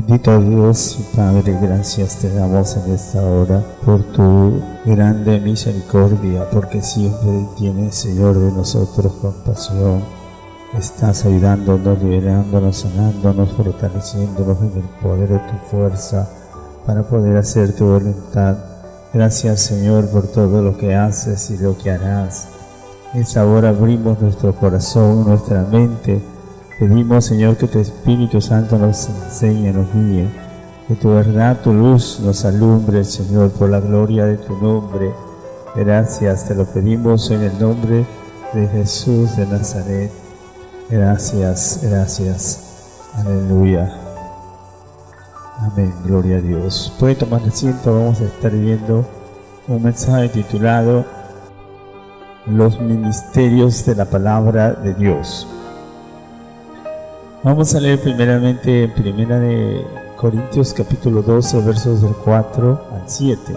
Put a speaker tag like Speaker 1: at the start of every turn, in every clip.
Speaker 1: Bendito Dios y Padre, gracias te damos en esta hora por tu grande misericordia, porque siempre tienes, Señor, de nosotros compasión. Estás ayudándonos, liberándonos, sanándonos, fortaleciéndonos en el poder de tu fuerza para poder hacer tu voluntad. Gracias, Señor, por todo lo que haces y lo que harás. En esta hora abrimos nuestro corazón, nuestra mente. Pedimos, Señor, que tu Espíritu Santo nos enseñe, nos guíe, que tu verdad, tu luz nos alumbre, Señor, por la gloria de tu nombre. Gracias, te lo pedimos en el nombre de Jesús de Nazaret. Gracias, gracias. Aleluya. Amén, gloria a Dios. Pueden tomar asiento, vamos a estar viendo un mensaje titulado Los ministerios de la palabra de Dios. Vamos a leer primeramente en Primera de Corintios capítulo 12, versos del 4 al 7.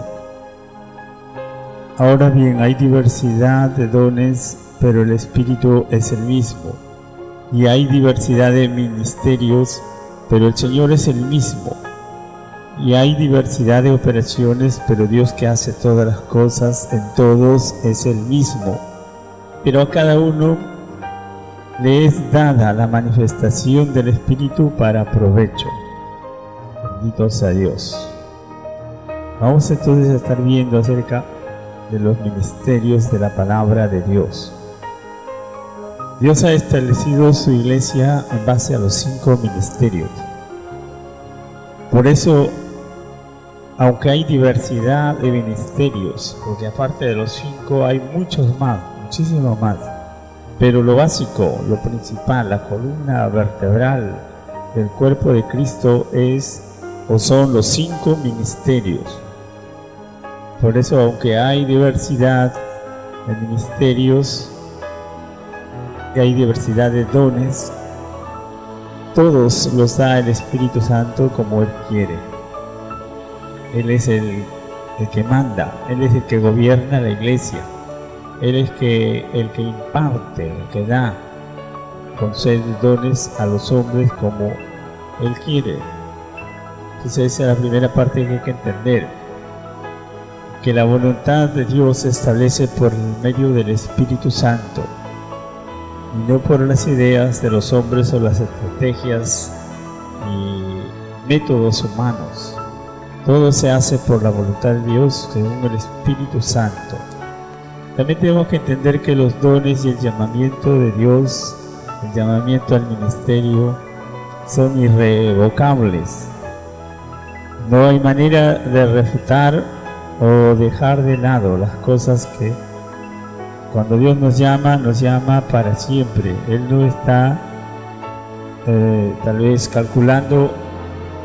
Speaker 1: Ahora bien, hay diversidad de dones, pero el Espíritu es el mismo. Y hay diversidad de ministerios, pero el Señor es el mismo. Y hay diversidad de operaciones, pero Dios que hace todas las cosas en todos es el mismo. Pero a cada uno le es dada la manifestación del Espíritu para provecho. Bendito sea Dios. Vamos entonces a estar viendo acerca de los ministerios de la palabra de Dios. Dios ha establecido su iglesia en base a los 5 ministerios. Por eso, aunque hay diversidad de ministerios, porque aparte de los 5 hay muchos más, muchísimos más, pero lo básico, lo principal, la columna vertebral del cuerpo de Cristo es o son los 5 ministerios. Por eso, aunque hay diversidad de ministerios y hay diversidad de dones, todos los da el Espíritu Santo como Él quiere. Él es el que manda, Él es el que gobierna la iglesia. Él es el que imparte, el que da, concede dones a los hombres como Él quiere. Entonces esa es la primera parte que hay que entender, que la voluntad de Dios se establece por el medio del Espíritu Santo y no por las ideas de los hombres o las estrategias y métodos humanos. Todo se hace por la voluntad de Dios según el Espíritu Santo. También tenemos que entender que los dones y el llamamiento de Dios, el llamamiento al ministerio, son irrevocables. No hay manera de refutar o dejar de lado las cosas que cuando Dios nos llama para siempre. Él no está tal vez calculando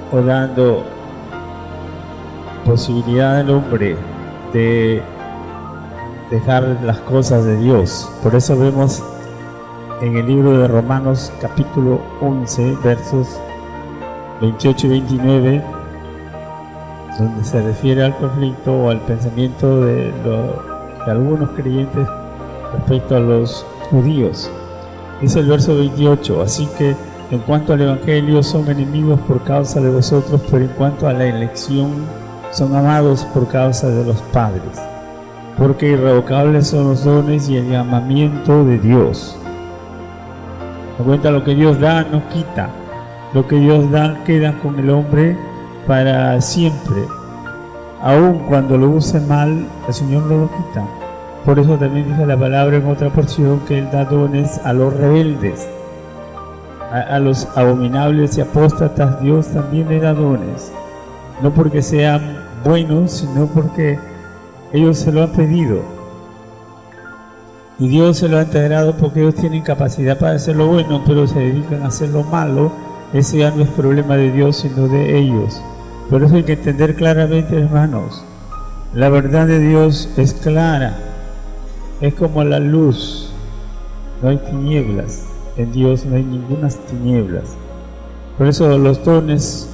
Speaker 1: o dando posibilidad al hombre de dejar las cosas de Dios. Por eso vemos en el libro de Romanos capítulo 11 versos 28 y 29 donde se refiere al conflicto o al pensamiento de algunos creyentes respecto a los judíos. Dice el verso 28: así que en cuanto al evangelio son enemigos por causa de vosotros, pero en cuanto a la elección son amados por causa de los padres. Porque irrevocables son los dones y el llamamiento de Dios. En cuenta, lo que Dios da no quita. Lo que Dios da queda con el hombre para siempre. Aun cuando lo use mal, el Señor no lo quita. Por eso también dice la palabra en otra porción que Él da dones a los rebeldes. A los abominables y apóstatas Dios también le da dones. No porque sean buenos, sino porque ellos se lo han pedido y Dios se lo ha integrado porque ellos tienen capacidad para hacer lo bueno, pero se dedican a hacer lo malo. Ese ya no es problema de Dios, sino de ellos. Por eso hay que entender claramente, hermanos, la verdad de Dios es clara, es como la luz, no hay tinieblas, en Dios no hay ninguna tinieblas. Por eso los dones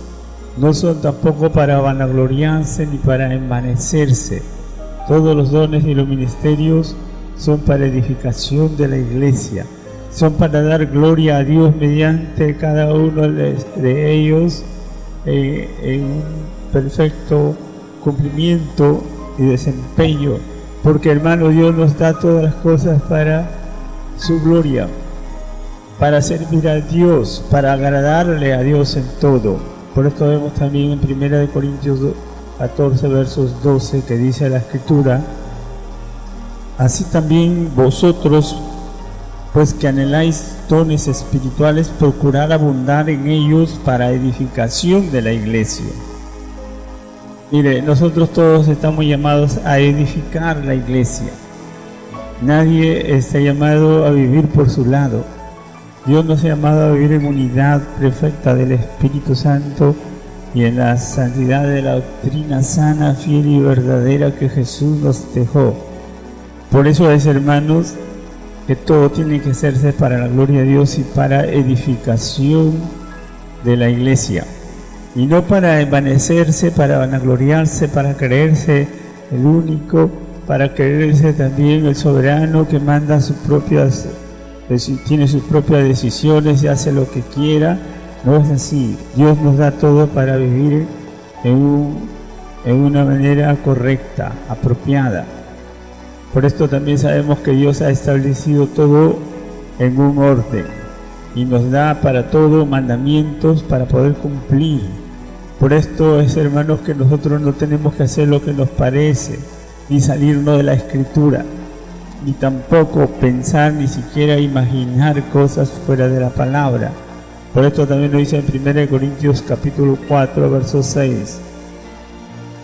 Speaker 1: no son tampoco para vanagloriarse ni para envanecerse. Todos los dones y los ministerios son para edificación de la iglesia, son para dar gloria a Dios mediante cada uno de ellos en un perfecto cumplimiento y desempeño, porque hermano, Dios nos da todas las cosas para su gloria, para servir a Dios, para agradarle a Dios en todo. Por esto vemos también en 1 Corintios 14 versos 12 que dice la Escritura: así también vosotros, pues que anheláis dones espirituales, procurad abundar en ellos para edificación de la iglesia. Mire, nosotros todos estamos llamados a edificar la iglesia. Nadie está llamado a vivir por su lado. Dios nos ha llamado a vivir en unidad perfecta del Espíritu Santo y en la santidad de la doctrina sana, fiel y verdadera que Jesús nos dejó. Por eso es, hermanos, que todo tiene que hacerse para la gloria de Dios y para edificación de la iglesia. Y no para envanecerse, para vanagloriarse, para creerse el único, para creerse también el soberano que manda tiene sus propias decisiones y hace lo que quiera. No es así. Dios nos da todo para vivir en una manera correcta, apropiada. Por esto también sabemos que Dios ha establecido todo en un orden y nos da para todo mandamientos para poder cumplir. Por esto es, hermanos, que nosotros no tenemos que hacer lo que nos parece, ni salirnos de la Escritura, ni tampoco pensar, ni siquiera imaginar cosas fuera de la palabra. Por esto también lo dice en 1 Corintios capítulo 4, verso 6.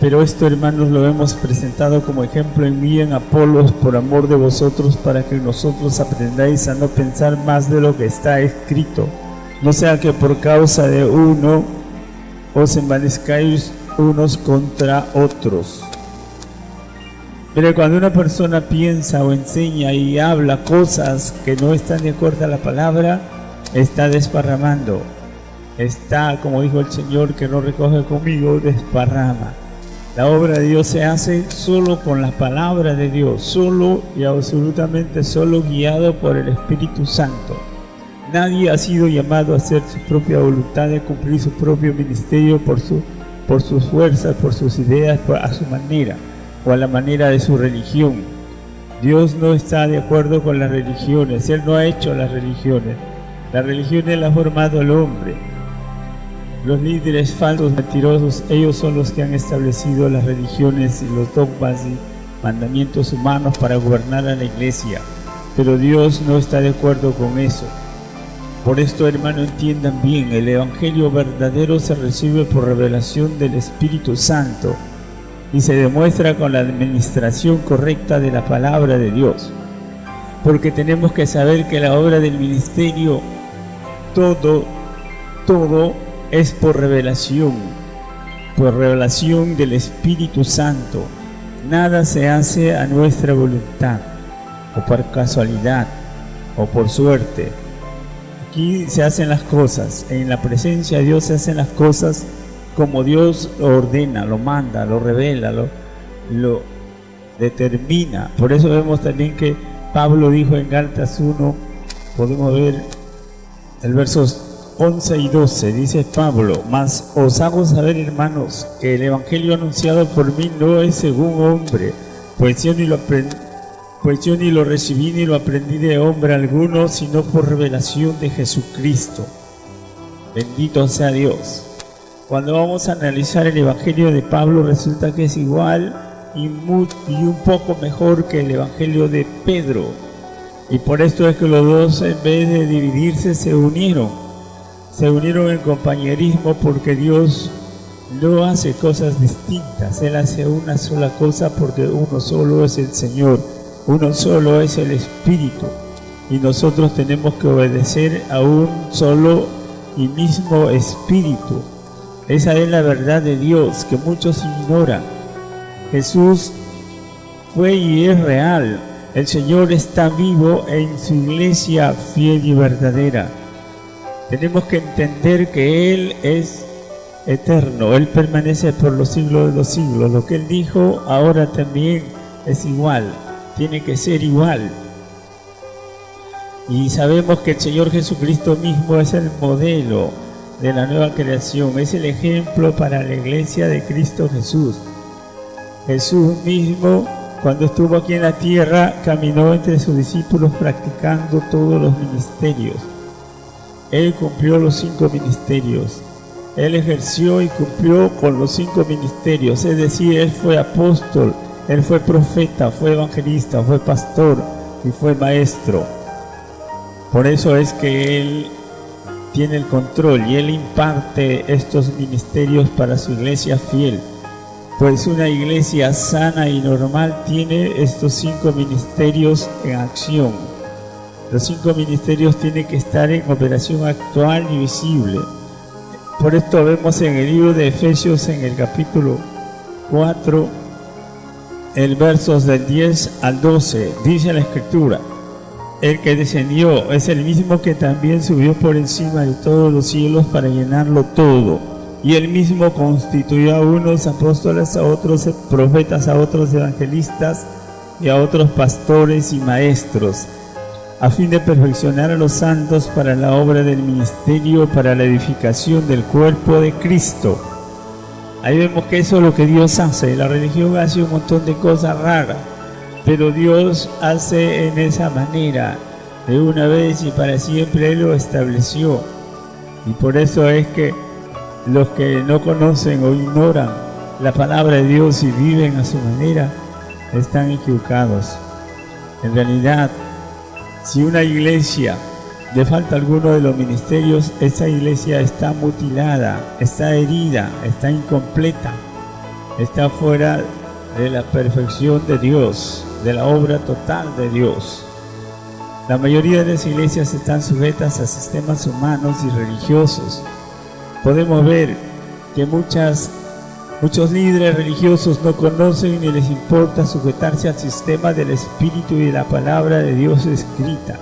Speaker 1: Pero esto, hermanos, lo hemos presentado como ejemplo en mí, en Apolos, por amor de vosotros, para que nosotros aprendáis a no pensar más de lo que está escrito. No sea que por causa de uno os envanezcáis unos contra otros. Pero cuando una persona piensa o enseña y habla cosas que no están de acuerdo a la palabra, está desparramando. Está, como dijo el Señor, que no recoge conmigo, desparrama. La obra de Dios se hace solo con la palabra de Dios, solo y absolutamente solo guiado por el Espíritu Santo. Nadie ha sido llamado a hacer su propia voluntad, a cumplir su propio ministerio por sus fuerzas, por sus ideas, a su manera o a la manera de su religión. Dios no está de acuerdo con las religiones. Él no ha hecho las religiones. Las religiones las ha formado el hombre. Los líderes falsos, mentirosos, ellos son los que han establecido las religiones y los dogmas y mandamientos humanos para gobernar a la iglesia. Pero Dios no está de acuerdo con eso. Por esto, hermano, entiendan bien, el Evangelio verdadero se recibe por revelación del Espíritu Santo y se demuestra con la administración correcta de la palabra de Dios. Porque tenemos que saber que la obra del ministerio, todo es por revelación del Espíritu Santo. Nada se hace a nuestra voluntad, o por casualidad, o por suerte. Aquí se hacen las cosas, en la presencia de Dios se hacen las cosas como Dios lo ordena, lo manda, lo revela, lo determina. Por eso vemos también que Pablo dijo en Gálatas 1, podemos ver el versos 11 y 12, dice Pablo: mas os hago saber, hermanos, que el Evangelio anunciado por mí no es según hombre, pues yo ni lo recibí ni lo aprendí de hombre alguno, sino por revelación de Jesucristo. Bendito sea Dios. Cuando vamos a analizar el Evangelio de Pablo, resulta que es igual y un poco mejor que el Evangelio de Pedro. Y por esto es que los dos, en vez de dividirse, se unieron en compañerismo, porque Dios no hace cosas distintas. Él hace una sola cosa, porque uno solo es el Señor. Uno solo es el Espíritu, y nosotros tenemos que obedecer a un solo y mismo Espíritu. Esa es la verdad de Dios que muchos ignoran. Jesús fue y es real. El Señor está vivo en su iglesia fiel y verdadera. Tenemos que entender que Él es eterno. Él permanece por los siglos de los siglos. Lo que Él dijo ahora también es igual. Tiene que ser igual. Y sabemos que el Señor Jesucristo mismo es el modelo, de la nueva creación, es el ejemplo para la iglesia de Cristo Jesús. Jesús mismo, cuando estuvo aquí en la tierra, caminó entre sus discípulos practicando todos los ministerios. Él cumplió los 5 ministerios. Él ejerció y cumplió con los 5 ministerios, es decir, Él fue apóstol, Él fue profeta, fue evangelista, fue pastor y fue maestro. Por eso es que Él tiene el control y Él imparte estos ministerios para su iglesia fiel. Pues una iglesia sana y normal tiene estos 5 ministerios en acción. Los 5 ministerios tienen que estar en operación actual y visible. Por esto vemos en el libro de Efesios, en el capítulo 4, el versos del 10 al 12, dice la Escritura: el que descendió es el mismo que también subió por encima de todos los cielos para llenarlo todo. Y él mismo constituyó a unos apóstoles, a otros profetas, a otros evangelistas y a otros pastores y maestros, a fin de perfeccionar a los santos para la obra del ministerio, para la edificación del cuerpo de Cristo. Ahí vemos que eso es lo que Dios hace. La religión hace un montón de cosas raras, pero Dios hace en esa manera, de una vez y para siempre. Él lo estableció. Y por eso es que los que no conocen o ignoran la palabra de Dios y viven a su manera, están equivocados. En realidad, si una iglesia le falta alguno de los ministerios, esa iglesia está mutilada, está herida, está incompleta, está fuera de la perfección de Dios, de la obra total de Dios. La mayoría de las iglesias están sujetas a sistemas humanos y religiosos. Podemos ver que muchos líderes religiosos no conocen ni les importa sujetarse al sistema del Espíritu y de la palabra de Dios escrita.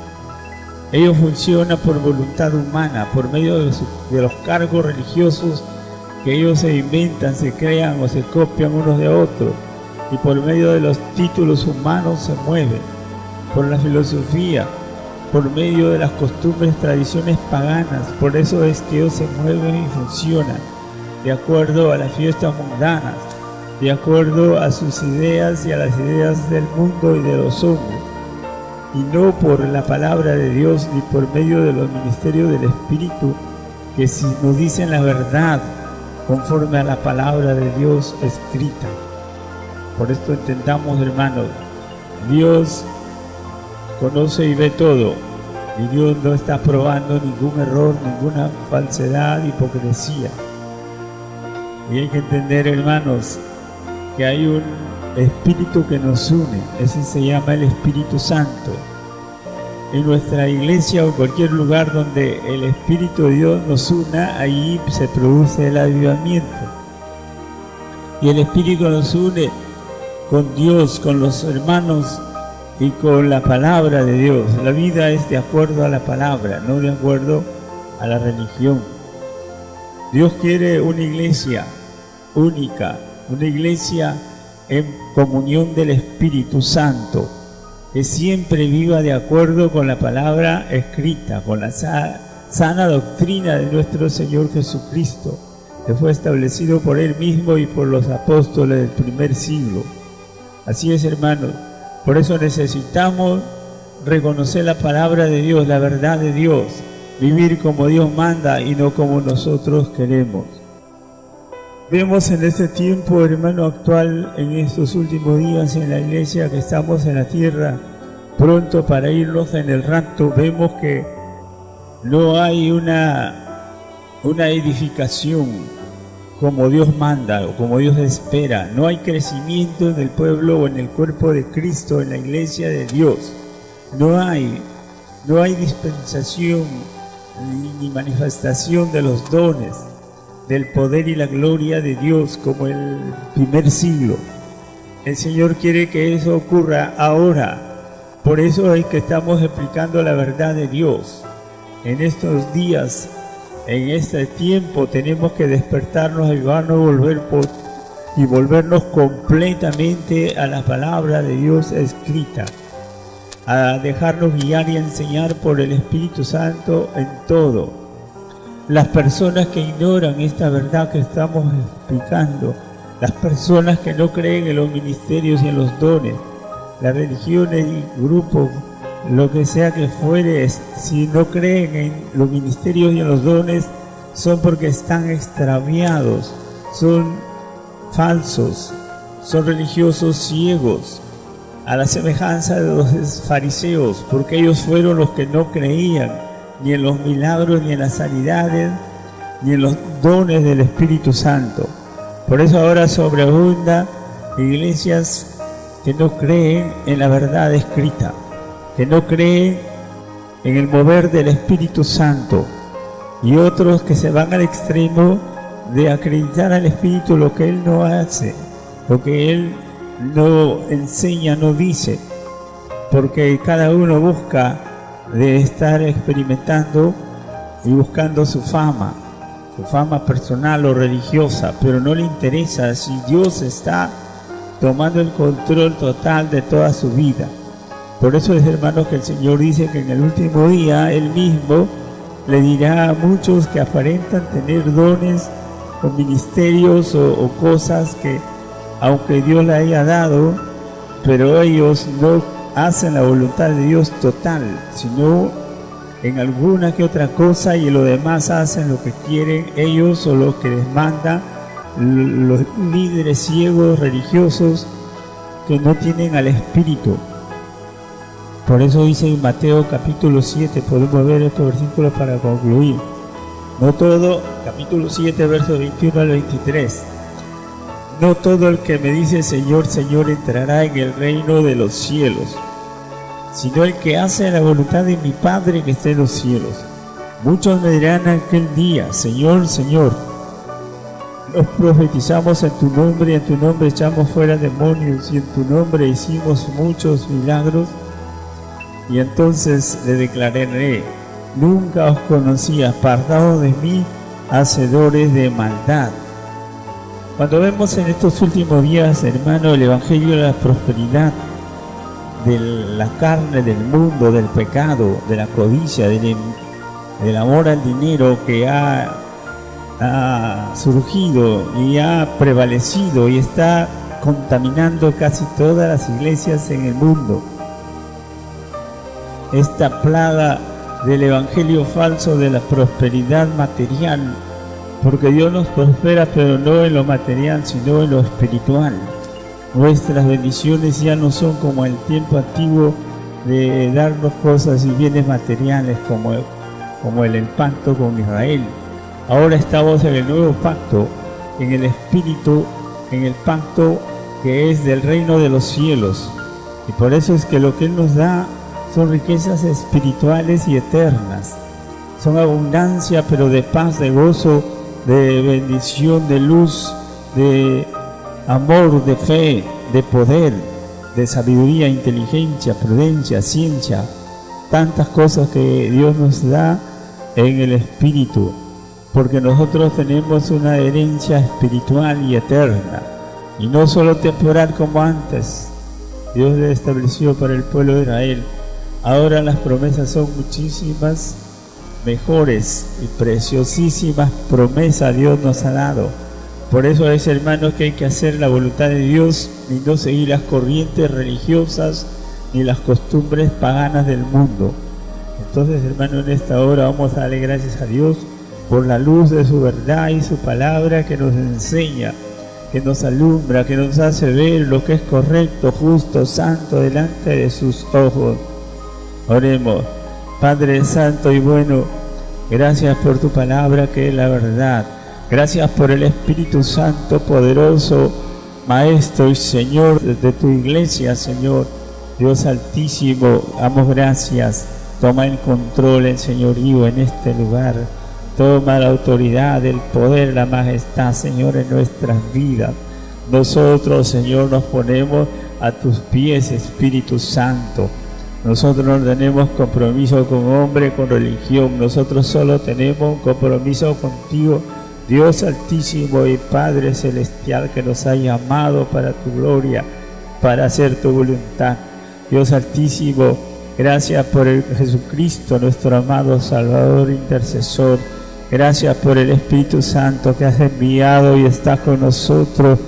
Speaker 1: Ellos funcionan por voluntad humana, por medio de los cargos religiosos que ellos se inventan, se crean o se copian unos de otros, y por medio de los títulos humanos se mueven, por la filosofía, por medio de las costumbres, tradiciones paganas. Por eso es que ellos se mueven y funcionan de acuerdo a las fiestas mundanas, de acuerdo a sus ideas y a las ideas del mundo y de los hombres, y no por la palabra de Dios ni por medio de los ministerios del Espíritu, que si nos dicen la verdad conforme a la palabra de Dios escrita. Por esto entendamos, hermanos, Dios conoce y ve todo, y Dios no está probando ningún error, ninguna falsedad, hipocresía. Y hay que entender, hermanos, que hay un Espíritu que nos une. Ese se llama el Espíritu Santo. En nuestra iglesia o en cualquier lugar donde el Espíritu de Dios nos una, ahí se produce el avivamiento. Y el Espíritu nos une con Dios, con los hermanos y con la palabra de Dios. La vida es de acuerdo a la palabra, no de acuerdo a la religión. Dios quiere una iglesia única, una iglesia en comunión del Espíritu Santo, que siempre viva de acuerdo con la palabra escrita, con la sana doctrina de nuestro Señor Jesucristo, que fue establecido por Él mismo y por los apóstoles del primer siglo. Así es, hermanos. Por eso necesitamos reconocer la palabra de Dios, la verdad de Dios, vivir como Dios manda y no como nosotros queremos. Vemos en este tiempo, hermano, actual, en estos últimos días en la iglesia, que estamos en la tierra, pronto para irnos en el rapto, vemos que no hay una edificación como Dios manda o como Dios espera. No hay crecimiento en el pueblo o en el cuerpo de Cristo, en la iglesia de Dios. No hay dispensación ni manifestación de los dones, del poder y la gloria de Dios como el primer siglo. El Señor quiere que eso ocurra ahora. Por eso es que estamos explicando la verdad de Dios. En estos días, en este tiempo, tenemos que despertarnos, ayudarnos y volvernos completamente a la palabra de Dios escrita, a dejarnos guiar y enseñar por el Espíritu Santo en todo. las personas que ignoran esta verdad que estamos explicando, las personas que no creen en los ministerios y en los dones, las religiones y grupos, lo que sea que fuere, si no creen en los ministerios y en los dones, son porque están extraviados, son falsos, son religiosos ciegos, a la semejanza de los fariseos, porque ellos fueron los que no creían ni en los milagros, ni en las sanidades, ni en los dones del Espíritu Santo. Por eso ahora sobreabunda iglesias que no creen en la verdad escrita, que no creen en el mover del Espíritu Santo, y otros que se van al extremo de acreditar al Espíritu lo que Él no hace, lo que Él no enseña, no dice, porque cada uno busca de estar experimentando y buscando su fama personal o religiosa, pero no le interesa si Dios está tomando el control total de toda su vida. Por eso es, hermanos, que el Señor dice que en el último día Él mismo le dirá a muchos que aparentan tener dones o ministerios o cosas que, aunque Dios le haya dado, pero ellos no hacen la voluntad de Dios total, sino en alguna que otra cosa, y lo demás hacen lo que quieren ellos o lo que les manda los líderes ciegos religiosos que no tienen al Espíritu. Por eso dice en Mateo capítulo 7, podemos ver estos versículos para concluir. No todo, capítulo 7, versos 21 al 23. No todo el que me dice Señor, Señor entrará en el reino de los cielos, sino el que hace la voluntad de mi Padre que está en los cielos. Muchos me dirán en aquel día, Señor, Señor, nos profetizamos en tu nombre, y en tu nombre echamos fuera demonios, y en tu nombre hicimos muchos milagros. Y entonces le declararé, nunca os conocí, apartados de mí, hacedores de maldad. Cuando vemos en estos últimos días, hermano, el evangelio de la prosperidad, de la carne, del mundo, del pecado, de la codicia, del amor al dinero que ha surgido y ha prevalecido y está contaminando casi todas las iglesias en el mundo. Esta plaga del evangelio falso de la prosperidad material, porque Dios nos prospera, pero no en lo material, sino en lo espiritual. Nuestras bendiciones ya no son como el tiempo antiguo de darnos cosas y bienes materiales como el pacto con Israel. Ahora estamos en el nuevo pacto, en el Espíritu, en el pacto que es del reino de los cielos. Y por eso es que lo que Él nos da son riquezas espirituales y eternas. Son abundancia, pero de paz, de gozo, de bendición, de luz, de amor, de fe, de poder, de sabiduría, inteligencia, prudencia, ciencia. Tantas cosas que Dios nos da en el Espíritu, porque nosotros tenemos una herencia espiritual y eterna, y no solo temporal como antes. Dios le estableció para el pueblo de Israel. Ahora las promesas son muchísimas, mejores y preciosísimas promesas Dios nos ha dado. Por eso es, hermanos, que hay que hacer la voluntad de Dios y no seguir las corrientes religiosas ni las costumbres paganas del mundo. Entonces, hermanos, en esta hora vamos a darle gracias a Dios por la luz de su verdad y su palabra que nos enseña, que nos alumbra, que nos hace ver lo que es correcto, justo, santo delante de sus ojos. Oremos. Padre santo y bueno, gracias por tu palabra que es la verdad. Gracias por el Espíritu Santo poderoso, Maestro y Señor de tu iglesia, Señor. Dios Altísimo, damos gracias. Toma el control, el señorío en este lugar. Toma la autoridad, el poder, la majestad, Señor, en nuestras vidas. Nosotros, Señor, nos ponemos a tus pies, Espíritu Santo. Nosotros no tenemos compromiso con hombre, con religión. Nosotros solo tenemos un compromiso contigo, Dios Altísimo y Padre Celestial, que nos ha llamado para tu gloria, para hacer tu voluntad. Dios Altísimo, gracias por Jesucristo, nuestro amado Salvador, intercesor. Gracias por el Espíritu Santo que has enviado y está con nosotros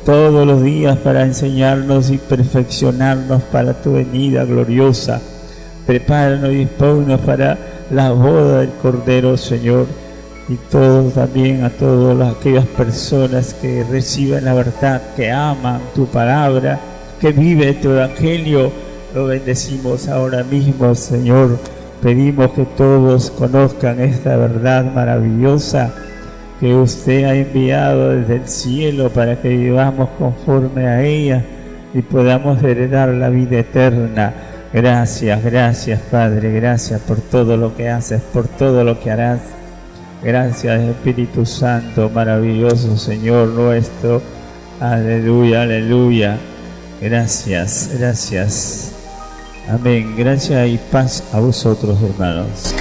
Speaker 1: todos los días para enseñarnos y perfeccionarnos para tu venida gloriosa. Prepáranos y dispónnos para la boda del Cordero, Señor, y todos también a todas aquellas personas que reciben la verdad, que aman tu palabra, que viven tu evangelio. Lo bendecimos ahora mismo, Señor. Pedimos que todos conozcan esta verdad maravillosa que usted ha enviado desde el cielo para que vivamos conforme a ella y podamos heredar la vida eterna. Gracias, gracias, Padre, gracias por todo lo que haces, por todo lo que harás. Gracias, Espíritu Santo, maravilloso Señor nuestro. Aleluya, aleluya. Gracias, gracias. Amén. Gracias y paz a vosotros, hermanos.